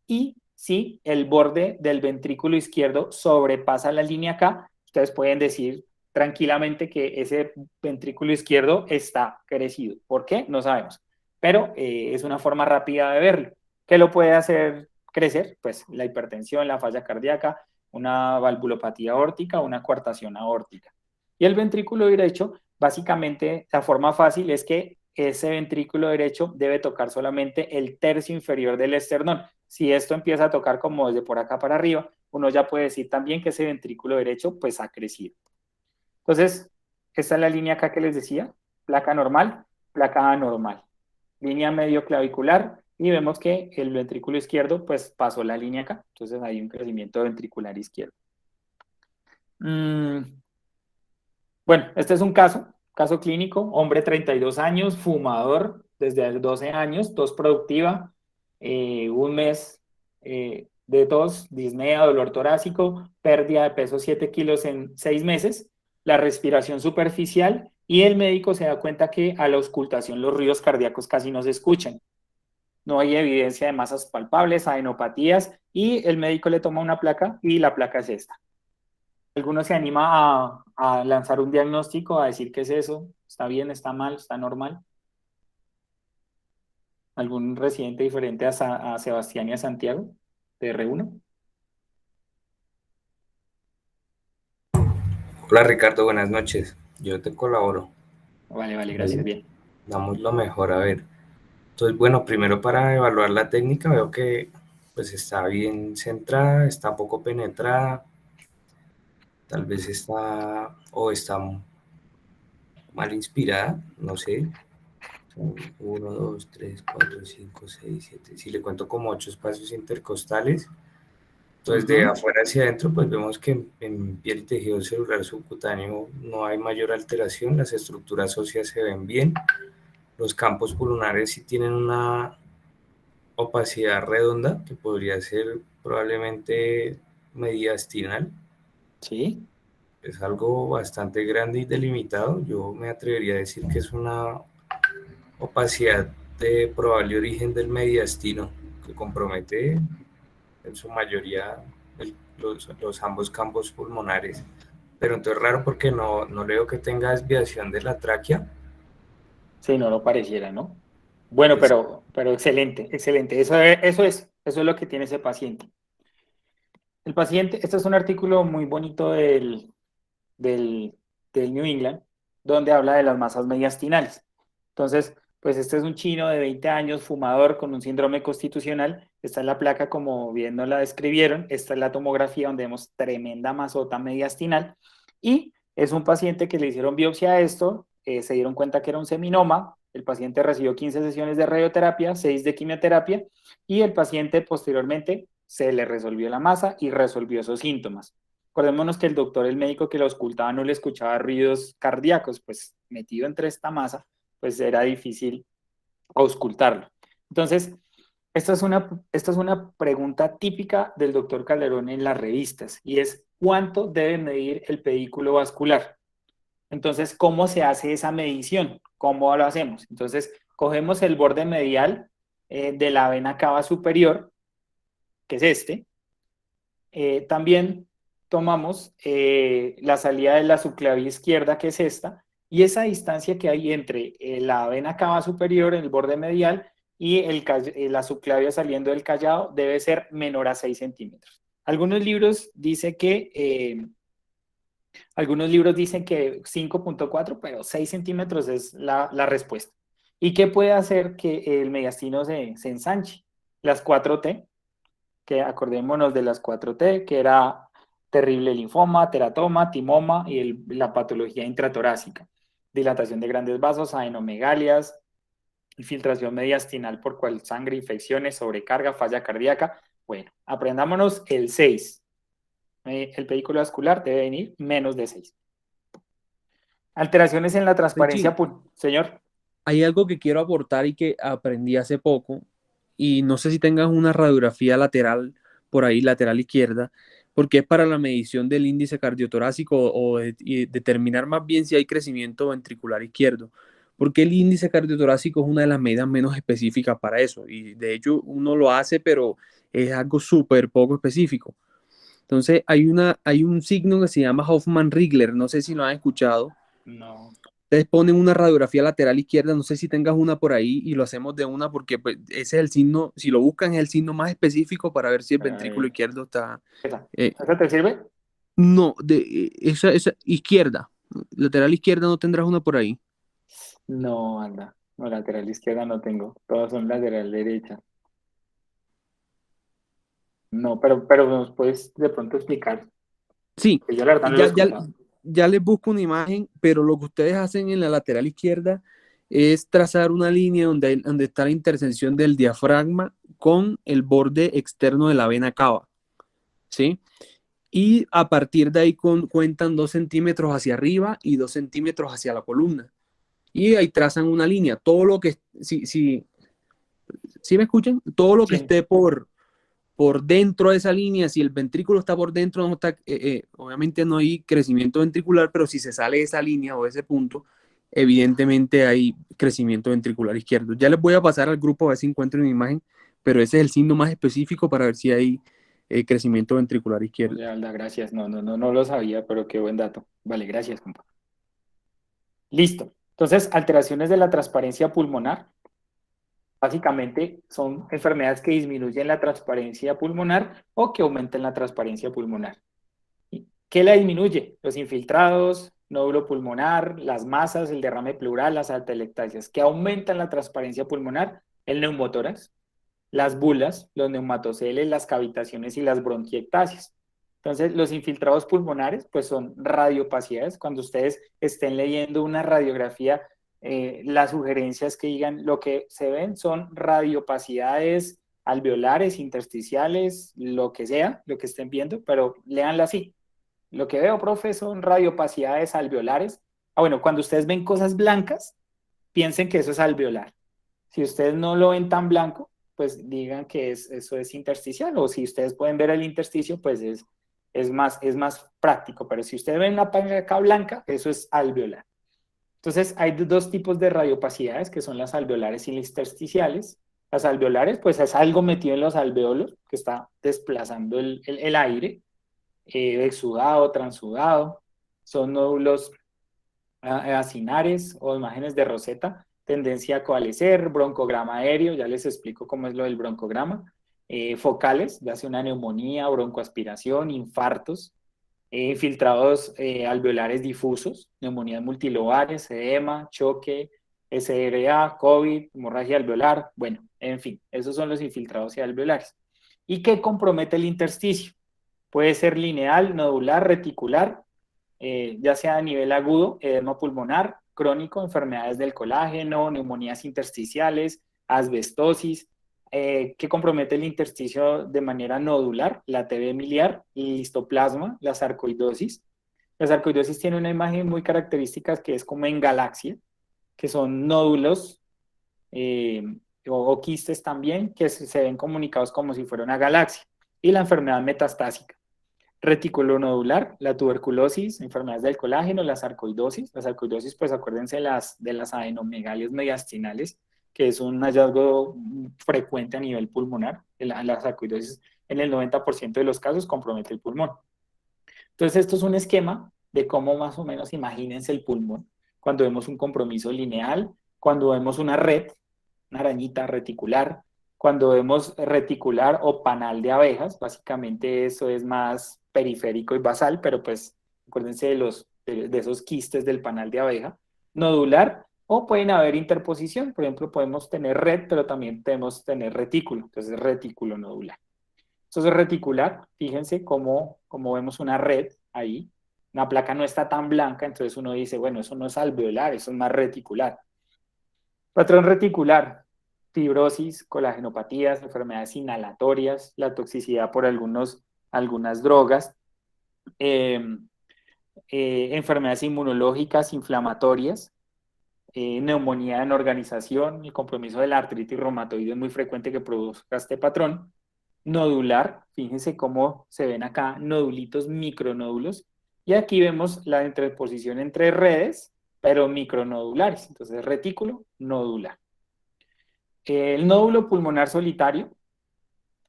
y si el borde del ventrículo izquierdo sobrepasa la línea K, ustedes pueden decir tranquilamente que ese ventrículo izquierdo está crecido. ¿Por qué? No sabemos. Pero es una forma rápida de verlo. ¿Qué lo puede hacer crecer? Pues la hipertensión, la falla cardíaca, una valvulopatía aórtica, una coartación aórtica. Y el ventrículo derecho, básicamente, la forma fácil es que ese ventrículo derecho debe tocar solamente el tercio inferior del esternón. Si esto empieza a tocar como desde por acá para arriba, uno ya puede decir también que ese ventrículo derecho pues ha crecido. Entonces, esta es la línea acá que les decía: placa normal, placa anormal, línea medio clavicular, y vemos que el ventrículo izquierdo pues pasó la línea acá. Entonces hay un crecimiento ventricular izquierdo. Bueno, este es un caso clínico: hombre, 32 años, fumador desde hace 12 años, tos productiva, un mes de tos, disnea, dolor torácico, pérdida de peso 7 kilos en 6 meses, la respiración superficial, y el médico se da cuenta que a la auscultación los ruidos cardíacos casi no se escuchan. No hay evidencia de masas palpables, adenopatías, y el médico le toma una placa y la placa es esta. ¿Alguno se anima a lanzar un diagnóstico, a decir qué es eso? ¿Está bien, está mal, está normal? ¿Algún residente diferente a Sebastián y a Santiago de R1? Hola Ricardo, buenas noches. Yo te colaboro. Vale, gracias, bien. Damos lo mejor, a ver. Entonces, bueno, primero para evaluar la técnica, veo que pues está bien centrada, está poco penetrada, tal vez está mal inspirada, no sé. 1, 2, 3, 4, 5, 6, 7. Si le cuento como 8 espacios intercostales, entonces de afuera hacia adentro, pues vemos que en piel y tejido celular subcutáneo no hay mayor alteración, las estructuras óseas se ven bien, los campos pulmonares sí tienen una opacidad redonda, que podría ser probablemente mediastinal. Sí. Es algo bastante grande y delimitado. Yo me atrevería a decir que es una opacidad de probable origen del mediastino, que compromete en su mayoría los ambos campos pulmonares. Pero entonces raro porque no leo que tenga desviación de la tráquea. Sí, no lo pareciera, ¿no? Bueno, Es, pero excelente, excelente. Eso es lo que tiene ese paciente. El paciente, este es un artículo muy bonito del, del New England, donde habla de las masas mediastinales. Entonces, pues este es un chino de 20 años, fumador, con un síndrome constitucional. Esta es la placa, como bien nos la describieron. Esta es la tomografía donde vemos tremenda masota mediastinal. Y es un paciente que le hicieron biopsia a esto, se dieron cuenta que era un seminoma. El paciente recibió 15 sesiones de radioterapia, 6 de quimioterapia, y el paciente posteriormente se le resolvió la masa y resolvió esos síntomas. Acordémonos que el doctor, el médico que lo auscultaba, no le escuchaba ruidos cardíacos, pues metido entre esta masa, pues era difícil auscultarlo. Entonces, esta es una pregunta típica del doctor Calderón en las revistas, y es ¿cuánto debe medir el pedículo vascular? Entonces, ¿cómo se hace esa medición? ¿Cómo lo hacemos? Entonces, cogemos el borde medial de la vena cava superior, que es este. También tomamos la salida de la subclavia izquierda, que es esta, y esa distancia que hay entre la vena cava superior, el borde medial, y la subclavia saliendo del callado debe ser menor a 6 centímetros. Algunos libros dicen que 5.4, pero 6 centímetros es la respuesta. ¿Y qué puede hacer que el mediastino se ensanche? Las 4T, que acordémonos de las 4T, que era terrible linfoma, teratoma, timoma y la patología intratorácica. Dilatación de grandes vasos, adenomegalias, infiltración mediastinal por cual sangre, infecciones, sobrecarga, falla cardíaca. Bueno, aprendámonos el 6. El pedículo vascular debe venir menos de 6. Alteraciones en la transparencia, Richie, señor. hay algo que quiero aportar y que aprendí hace poco, y no sé si tengas una radiografía lateral por ahí, lateral izquierda, porque es para la medición del índice cardiotorácico y determinar más bien si hay crecimiento ventricular izquierdo, porque el índice cardiotorácico es una de las medidas menos específicas para eso, y de hecho uno lo hace, pero es algo súper poco específico. Entonces hay un signo que se llama Hoffman-Rigler, no sé si lo han escuchado. No. Ustedes ponen una radiografía lateral izquierda, no sé si tengas una por ahí y lo hacemos de una porque pues, ese es el signo, si lo buscan es el signo más específico para ver si el ventrículo izquierdo está... eh, ¿Esa te sirve? no, esa izquierda, lateral izquierda no tendrás una por ahí. No, anda. No, lateral izquierda no tengo. Todas son lateral derecha. No, pero nos puedes de pronto explicar. Sí, Que yo la verdad no lo he ya, ya, escuchado. ya les busco una imagen, pero lo que ustedes hacen en la lateral izquierda es trazar una línea donde está la intersección del diafragma con el borde externo de la vena cava, ¿sí? Y a partir de ahí cuentan 2 centímetros hacia arriba y 2 centímetros hacia la columna. Y ahí trazan una línea. Todo lo que, si me escuchan, todo lo que Sí. esté por dentro de esa línea, si el ventrículo está por dentro, no está, obviamente no hay crecimiento ventricular, pero si se sale de esa línea o de ese punto, evidentemente hay crecimiento ventricular izquierdo. Ya les voy a pasar al grupo a ver si encuentro una imagen, pero ese es el signo más específico para ver si hay crecimiento ventricular izquierdo. Oye, Alda, gracias. No lo sabía, pero qué buen dato. Vale, gracias, compa. Listo. Entonces, alteraciones de la transparencia pulmonar. Básicamente son enfermedades que disminuyen la transparencia pulmonar o que aumentan la transparencia pulmonar. ¿Qué la disminuye? Los infiltrados, nódulo pulmonar, las masas, el derrame pleural, las atelectasias. ¿Qué aumentan la transparencia pulmonar? El neumotórax, las bulas, los neumatoceles, las cavitaciones y las bronquiectasias. Entonces, los infiltrados pulmonares, pues son radiopacidades. Cuando ustedes estén leyendo una radiografía la sugerencia es que digan lo que se ven son radiopacidades alveolares, intersticiales, lo que sea, lo que estén viendo, pero léanla así. Lo que veo, profe, son radiopacidades alveolares. Ah, bueno, cuando ustedes ven cosas blancas, piensen que eso es alveolar. Si ustedes no lo ven tan blanco, pues digan que eso es intersticial, o si ustedes pueden ver el intersticio, pues es más práctico, pero si ustedes ven la placa blanca, eso es alveolar. Entonces, hay dos tipos de radiopacidades, que son las alveolares y las intersticiales. Las alveolares, pues es algo metido en los alveolos que está desplazando el aire, exudado, transudado. Son nódulos acinares o imágenes de Rosetta, tendencia a coalescer, broncograma aéreo, ya les explico cómo es lo del broncograma, focales, ya sea una neumonía, broncoaspiración, infartos, infiltrados alveolares difusos, neumonías multilobales, edema, choque, SRA, COVID, hemorragia alveolar, bueno, en fin, esos son los infiltrados alveolares. ¿Y qué compromete el intersticio? Puede ser lineal, nodular, reticular, ya sea a nivel agudo, edema pulmonar, crónico, enfermedades del colágeno, neumonías intersticiales, asbestosis, que compromete el intersticio de manera nodular, la TV miliar, el histoplasma, la sarcoidosis. La sarcoidosis tiene una imagen muy característica que es como en galaxia, que son nódulos eh, o quistes también, que se ven comunicados como si fuera una galaxia. Y la enfermedad metastásica. Retículo nodular, la tuberculosis, enfermedades del colágeno, la sarcoidosis. La sarcoidosis, pues acuérdense de las adenomegalias mediastinales, que es un hallazgo frecuente a nivel pulmonar. La sarcoidosis en el 90% de los casos compromete el pulmón. Entonces, esto es un esquema de cómo más o menos imagínense el pulmón cuando vemos un compromiso lineal, cuando vemos una red, una arañita reticular, cuando vemos reticular o panal de abejas, básicamente eso es más periférico y basal, pero pues acuérdense de esos quistes del panal de abeja, nodular, o pueden haber interposición, por ejemplo, podemos tener red, pero también podemos tener retículo, entonces retículo nodular. Entonces reticular, fíjense cómo vemos una red ahí, una placa no está tan blanca, entonces uno dice, bueno, eso no es alveolar, eso es más reticular. Patrón reticular, fibrosis, colagenopatías, enfermedades inhalatorias, la toxicidad por algunas drogas, eh, enfermedades inmunológicas, inflamatorias, neumonía en organización, el compromiso de la artritis reumatoide es muy frecuente que produzca este patrón. Nodular, fíjense cómo se ven acá nodulitos, micronódulos, y aquí vemos la interposición entre redes, pero micronodulares, entonces retículo nodular. El nódulo pulmonar solitario,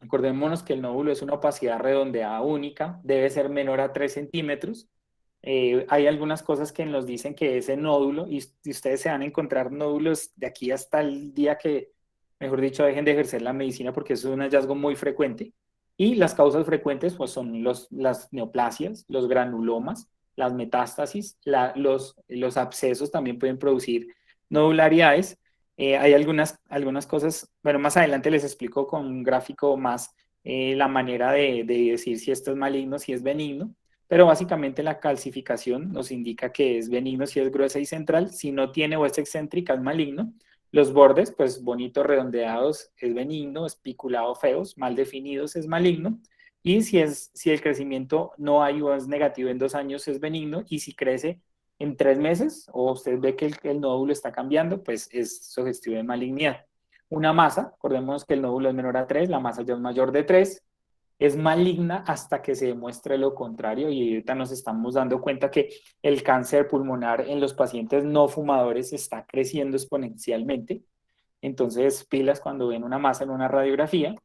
acordémonos que el nódulo es una opacidad redondeada única, debe ser menor a 3 centímetros. Hay algunas cosas que nos dicen que ese nódulo, y ustedes se van a encontrar nódulos de aquí hasta el día que, mejor dicho, dejen de ejercer la medicina, porque eso es un hallazgo muy frecuente. Y las causas frecuentes pues, son las neoplasias, los granulomas, las metástasis, los abscesos también pueden producir nodularidades. Hay algunas cosas, bueno, más adelante les explico con un gráfico más la manera de decir si esto es maligno, si es benigno, pero básicamente la calcificación nos indica que es benigno si es gruesa y central, si no tiene o es excéntrica es maligno. Los bordes, pues bonitos, redondeados, es benigno, espiculado, feos, mal definidos, es maligno. Y si el crecimiento no hay o es negativo en 2 años, es benigno. Y si crece en 3 meses o usted ve que el nódulo está cambiando, pues es sugestivo de malignidad. Una masa, recordemos que el nódulo es menor a 3, la masa ya es mayor de 3, es maligna hasta que se demuestre lo contrario, y ahorita nos estamos dando cuenta que el cáncer pulmonar en los pacientes no fumadores está creciendo exponencialmente. Entonces, pilas cuando ven una masa en una radiografía.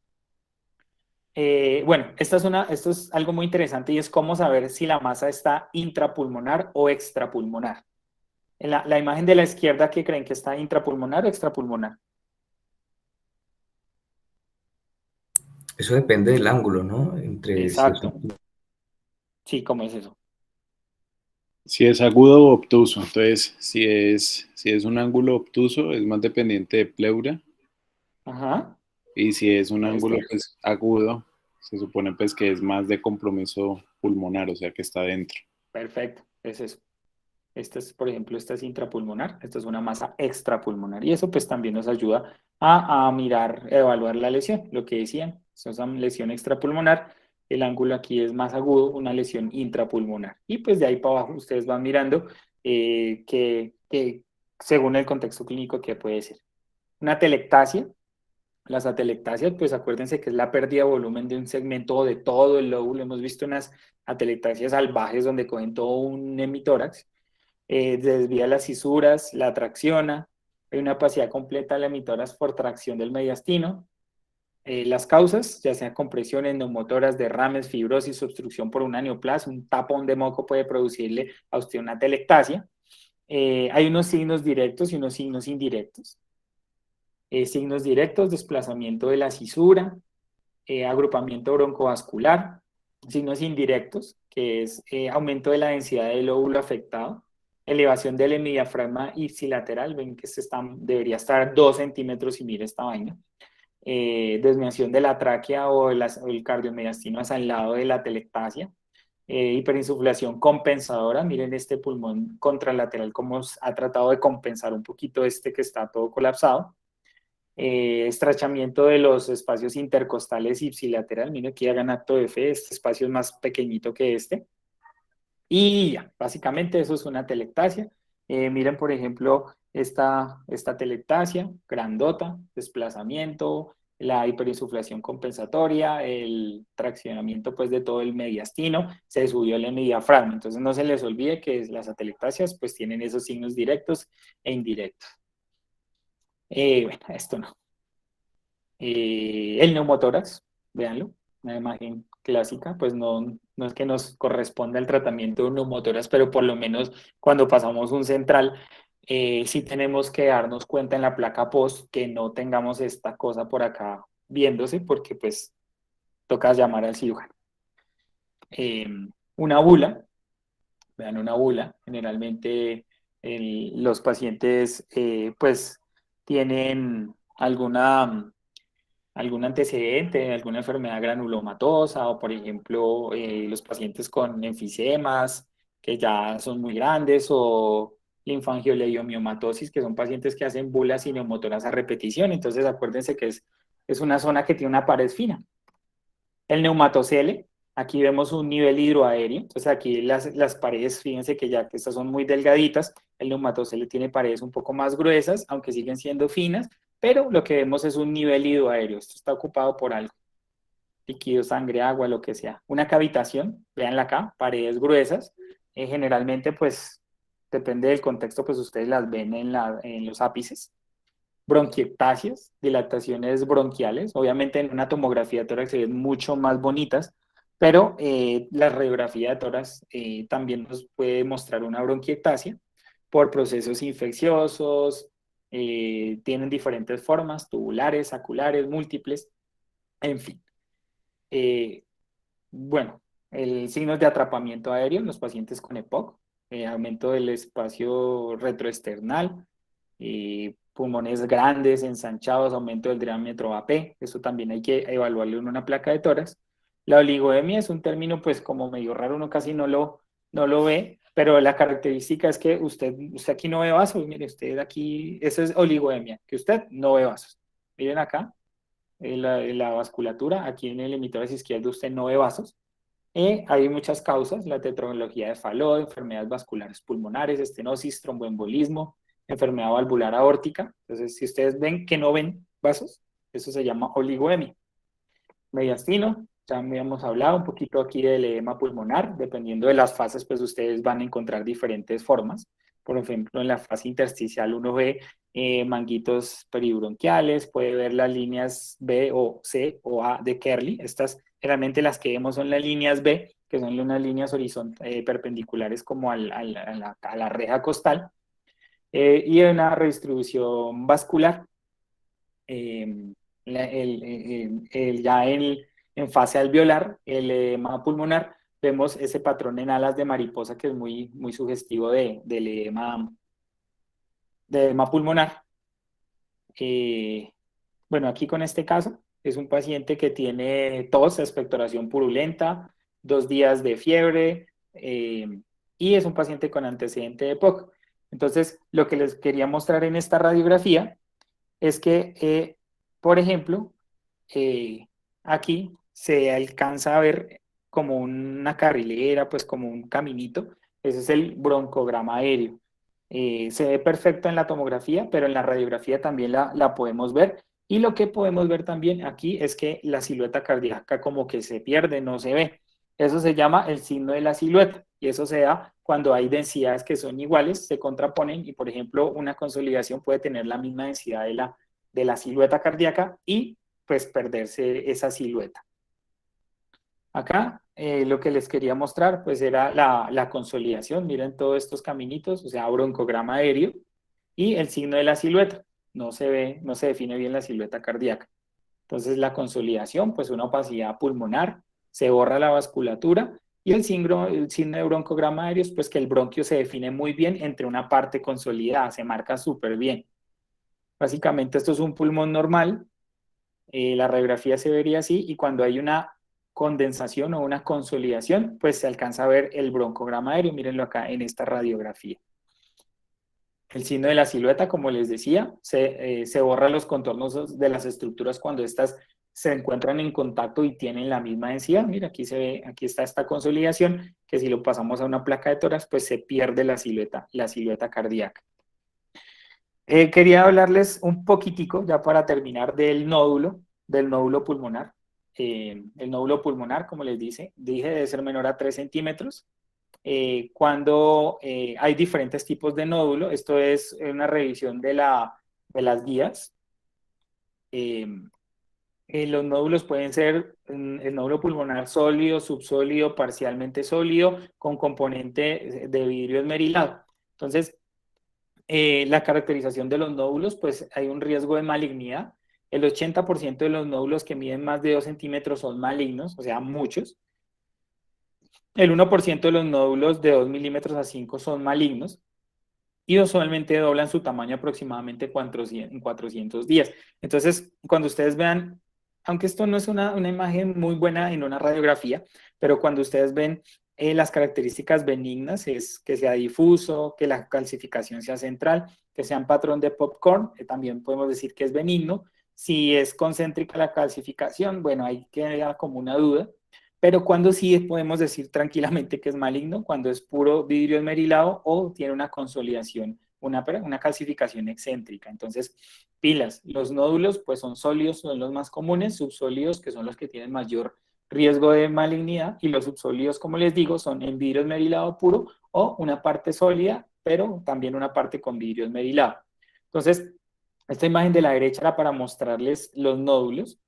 Bueno, esto es algo muy interesante, y es cómo saber si la masa está intrapulmonar o extrapulmonar. En la imagen de la izquierda, ¿qué creen que está intrapulmonar o extrapulmonar? Eso depende del ángulo, ¿no? Entre si es Exacto. Sí, ¿cómo es eso? Si es agudo o obtuso, entonces si es un ángulo obtuso es más dependiente de pleura, Ajá. y si es un ángulo Este. pues agudo, se supone pues que es más de compromiso pulmonar, o sea que está dentro. Perfecto, es eso. Por ejemplo, esta es intrapulmonar, esta es una masa extrapulmonar y eso pues también nos ayuda a mirar, evaluar la lesión, lo que decían, esto es una lesión extrapulmonar, el ángulo aquí es más agudo, una lesión intrapulmonar y pues de ahí para abajo ustedes van mirando que según el contexto clínico que puede ser. Una atelectasia. Las atelectasias, pues acuérdense que es la pérdida de volumen de un segmento o de todo el lóbulo. Hemos visto unas atelectasias salvajes donde cogen todo un hemitórax, desvía las cisuras, la tracciona, hay una opacidad completa del hemitórax por tracción del mediastino. Las causas, ya sea compresiones, neumotoras, derrames, fibrosis, obstrucción por una neoplasia, un tapón de moco puede producirle a usted una atelectasia. Hay unos signos directos y unos signos indirectos. Signos directos, desplazamiento de la cisura, agrupamiento broncovascular, signos indirectos, que es aumento de la densidad del lóbulo afectado, elevación del hemidiafragma ipsilateral, ven que debería estar 2 centímetros y mire esta vaina, desviación de la tráquea o el cardiomediastino hacia el lado de la atelectasia, hiperinsuflación compensadora, miren este pulmón contralateral cómo ha tratado de compensar un poquito que está todo colapsado, estrechamiento de los espacios intercostales ipsilateral, miren aquí hagan acto de fe, este espacio es más pequeñito que este, y ya, básicamente eso es una atelectasia. Miren por ejemplo esta atelectasia, grandota, desplazamiento, la hiperinsuflación compensatoria, el traccionamiento pues de todo el mediastino, se subió el hemidiafragma, entonces no se les olvide que las atelectasias pues tienen esos signos directos e indirectos. Bueno, esto no. El neumotórax, véanlo, una imagen clásica, pues no es que nos corresponda el tratamiento de un neumotórax, pero por lo menos cuando pasamos un central, sí tenemos que darnos cuenta en la placa post que no tengamos esta cosa por acá viéndose, porque pues toca llamar al cirujano. Una bula, vean una bula, generalmente los pacientes pues tienen algún antecedente, alguna enfermedad granulomatosa o, por ejemplo, los pacientes con enfisemas que ya son muy grandes o linfangioleiomyomatosis, que son pacientes que hacen bulas y neumotoras a repetición. Entonces, acuérdense que es una zona que tiene una pared fina. El neumatocele, aquí vemos un nivel hidroaéreo. Entonces, aquí las paredes, fíjense que ya que estas son muy delgaditas, el neumatocele tiene paredes un poco más gruesas, aunque siguen siendo finas, pero lo que vemos es un nivel hidroaéreo. Esto está ocupado por algo, líquido, sangre, agua, lo que sea. Una cavitación, véanla acá, paredes gruesas. Generalmente, pues, depende del contexto, pues ustedes las ven en los ápices. Bronquiectasias, dilataciones bronquiales. Obviamente en una tomografía de tórax se ven mucho más bonitas, pero la radiografía de tórax también nos puede mostrar una bronquiectasia por procesos infecciosos, tienen diferentes formas, tubulares, saculares, múltiples, en fin. Bueno, el signo de atrapamiento aéreo en los pacientes con EPOC, aumento del espacio retroesternal, pulmones grandes, ensanchados, aumento del diámetro AP, eso también hay que evaluarlo en una placa de tórax. La oligoemia es un término pues como medio raro, uno casi no lo ve, pero la característica es que usted aquí no ve vasos, mire, usted aquí, eso es oligoemia, que usted no ve vasos. Miren acá, la vasculatura, aquí en el hemitórax izquierdo usted no ve vasos. Hay muchas causas, la tetralogía de Fallot, enfermedades vasculares pulmonares, estenosis, tromboembolismo, enfermedad valvular aórtica. Entonces, si ustedes ven que no ven vasos, eso se llama oligoemia. Mediastino, ya habíamos hablado un poquito aquí del edema pulmonar, dependiendo de las fases, pues ustedes van a encontrar diferentes formas. Por ejemplo, en la fase intersticial uno ve manguitos peribronquiales, puede ver las líneas B o C o A de Kerley. Estas generalmente las que vemos son las líneas B, que son unas líneas perpendiculares como a la reja costal, y una redistribución vascular. Ya en fase alveolar, el edema pulmonar, vemos ese patrón en alas de mariposa que es muy, muy sugestivo del edema pulmonar. Bueno, aquí con este caso, es un paciente que tiene tos, expectoración purulenta, 2 días de fiebre, y es un paciente con antecedente de POC. Entonces, lo que les quería mostrar en esta radiografía es que, por ejemplo, aquí se alcanza a ver como una carrilera, pues como un caminito. Ese es el broncograma aéreo. Se ve perfecto en la tomografía, pero en la radiografía también la podemos ver. Y lo que podemos ver también aquí es que la silueta cardíaca como que se pierde, no se ve. Eso se llama el signo de la silueta y eso se da cuando hay densidades que son iguales, se contraponen y, por ejemplo, una consolidación puede tener la misma densidad de la silueta cardíaca y pues perderse esa silueta. Acá lo que les quería mostrar pues era la consolidación, miren todos estos caminitos, o sea, broncograma aéreo y el signo de la silueta, no se ve, no se define bien la silueta cardíaca. Entonces la consolidación, pues una opacidad pulmonar, se borra la vasculatura y el signo de broncograma aéreo es pues que el bronquio se define muy bien entre una parte consolidada, se marca súper bien. Básicamente esto es un pulmón normal, la radiografía se vería así y cuando hay una condensación o una consolidación, pues se alcanza a ver el broncograma aéreo, mírenlo acá en esta radiografía. El signo de la silueta, como les decía, se borra los contornos de las estructuras cuando estas se encuentran en contacto y tienen la misma densidad. Mira, aquí se ve, aquí está esta consolidación, que si lo pasamos a una placa de tórax, pues se pierde la silueta cardíaca. Quería hablarles un poquitico, ya para terminar, del nódulo pulmonar. El nódulo pulmonar, como les dije, debe ser menor a 3 centímetros. Cuando hay diferentes tipos de nódulo, esto es una revisión de las guías. Los nódulos pueden ser el nódulo pulmonar sólido, subsólido, parcialmente sólido, con componente de vidrio esmerilado. Entonces, la caracterización de los nódulos, pues hay un riesgo de malignidad. El 80% de los nódulos que miden más de 2 centímetros son malignos, o sea, muchos. El 1% de los nódulos de 2 milímetros a 5 son malignos y usualmente doblan su tamaño aproximadamente en 400 días. Entonces, cuando ustedes vean, aunque esto no es una imagen muy buena en una radiografía, pero cuando ustedes ven las características benignas, es que sea difuso, que la calcificación sea central, que sea un patrón de popcorn, que también podemos decir que es benigno. Si es concéntrica la calcificación, bueno, ahí queda como una duda. Pero cuando sí podemos decir tranquilamente que es maligno, cuando es puro vidrio esmerilado o tiene una consolidación, una calcificación excéntrica. Entonces, pilas, los nódulos pues son sólidos, son los más comunes, subsólidos que son los que tienen mayor riesgo de malignidad y los subsólidos, como les digo, son en vidrio esmerilado puro o una parte sólida, pero también una parte con vidrio esmerilado. Entonces, esta imagen de la derecha era para mostrarles los nódulos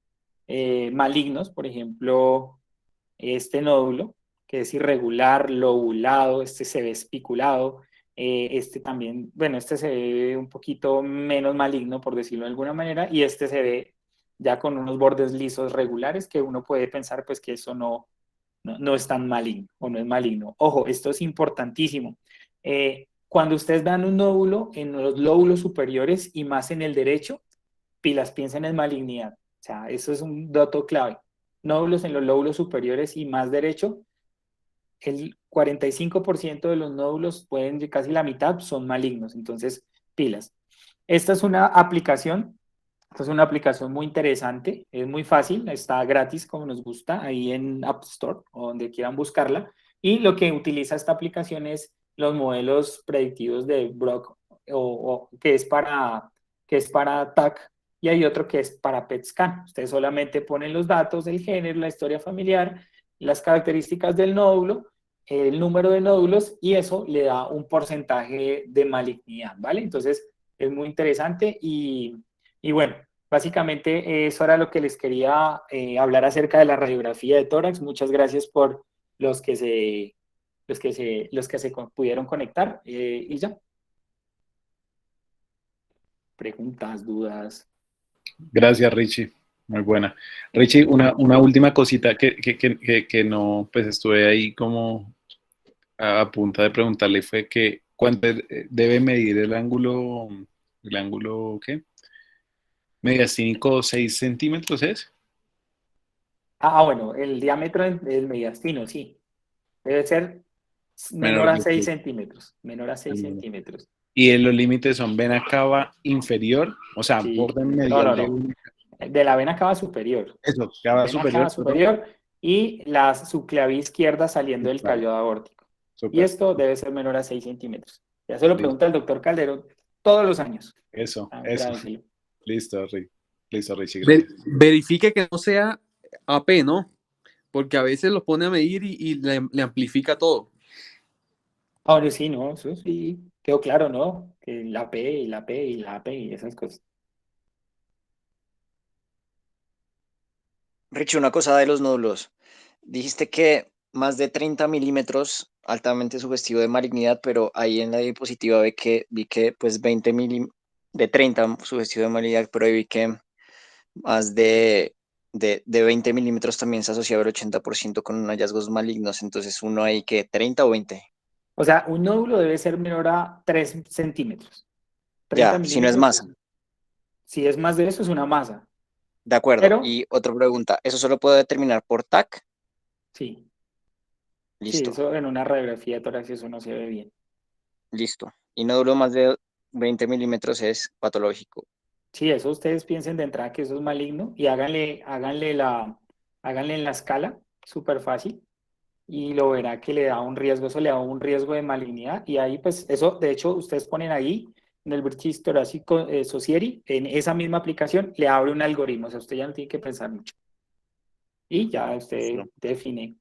malignos, por ejemplo, este nódulo, que es irregular, lobulado, este se ve espiculado, este también, bueno, este se ve un poquito menos maligno, por decirlo de alguna manera, y este se ve ya con unos bordes lisos regulares, que uno puede pensar pues que eso no es tan maligno, o no es maligno. Ojo, esto es importantísimo. Cuando ustedes dan un nódulo en los lóbulos superiores y más en el derecho, pilas, piensen en malignidad. O sea, eso es un dato clave. Nódulos en los lóbulos superiores y más derecho, el 45% de los nódulos, casi la mitad, son malignos. Entonces, pilas. Esta es una aplicación muy interesante, es muy fácil, está gratis como nos gusta, ahí en App Store o donde quieran buscarla. Y lo que utiliza esta aplicación es los modelos predictivos de Brock, que es para TAC, y hay otro que es para PET scan. Ustedes solamente ponen los datos del género, la historia familiar, las características del nódulo, el número de nódulos, y eso le da un porcentaje de malignidad, ¿vale? Entonces, es muy interesante y bueno, básicamente eso era lo que les quería hablar acerca de la radiografía de tórax. Muchas gracias por los que se pudieron conectar y ya. Preguntas, dudas. Gracias, Richie. Muy buena. Richie, una última cosita que no, pues estuve ahí como a punto de preguntarle fue que ¿cuánto debe medir el ángulo, ¿qué? Mediastínico 6 centímetros es? Bueno, el diámetro del mediastino, sí. Debe ser menor a que 6 6. centímetros. Menor a 6 centímetros. Y los límites son vena cava inferior, o sea, Sí. borde No, medial no, de no. De la vena cava superior. eso, cava Vena superior, cava perdón. superior y la subclavín izquierda saliendo del Exacto. callo aórtico. Y Súper. esto debe ser menor a 6 centímetros. Ya se lo Listo. pregunta el doctor Calderón todos los años. Eso, Ah, eso. grábenselo. Listo, Richie, Ve- gracias. verifique que no sea AP, ¿no? Porque a veces lo pone a medir y le amplifica todo. Ahora sí, no, eso sí. Quedó claro, ¿no? Que la P y la P y la P y esas cosas. Richie, una cosa de los nódulos. Dijiste que más de 30 milímetros, altamente sugestivo de malignidad, pero ahí en la diapositiva vi que pues 20 de 30 sugestivo de malignidad, pero ahí vi que más de 20 milímetros también se asociaba el 80% con hallazgos malignos. Entonces, uno ahí que 30 o 20. O sea, un nódulo debe ser menor a 3 centímetros. 30 Ya, si no es milímetros. masa. Si es más de eso, es una masa. De acuerdo. Pero, Y otra pregunta, ¿eso solo puedo determinar por TAC? sí. Sí, Listo, eso en una radiografía de tórax eso no se ve bien. listo. Y nódulo más de 20 milímetros es patológico. Sí, eso ustedes piensen de entrada que eso es maligno y háganle en la escala, súper fácil, y lo verá que le da un riesgo, eso le da un riesgo de malignidad, y ahí pues eso, de hecho, ustedes ponen ahí en el British Thoracic Society, en esa misma aplicación, le abre un algoritmo, o sea, usted ya no tiene que pensar mucho. Y ya usted Listo. define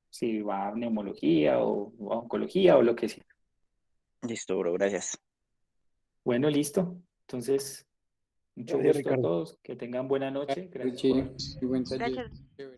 si va a neumología o a oncología o lo que sea. Listo, bro, gracias. Bueno, listo. Entonces, mucho Gracias, gusto a Ricardo. todos, que tengan buena noche. Gracias Richie, por... muy buen taller. Gracias. Chévere.